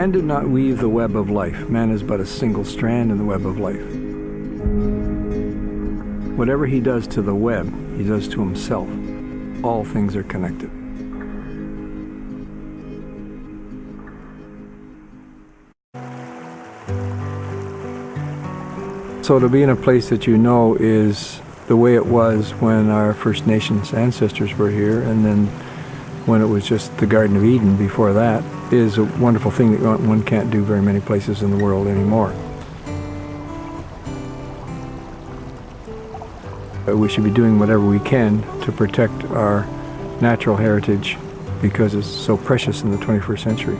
Man did not weave the web of life. Man is but a single strand in the web of life. Whatever he does to the web, he does to himself. All things are connected. So to be in a place that you know is the way it was when our First Nations ancestors were here, and then when it was just the Garden of Eden before that, is a wonderful thing that one can't do very many places in the world anymore. We should be doing whatever we can to protect our natural heritage because it's so precious in the 21st century.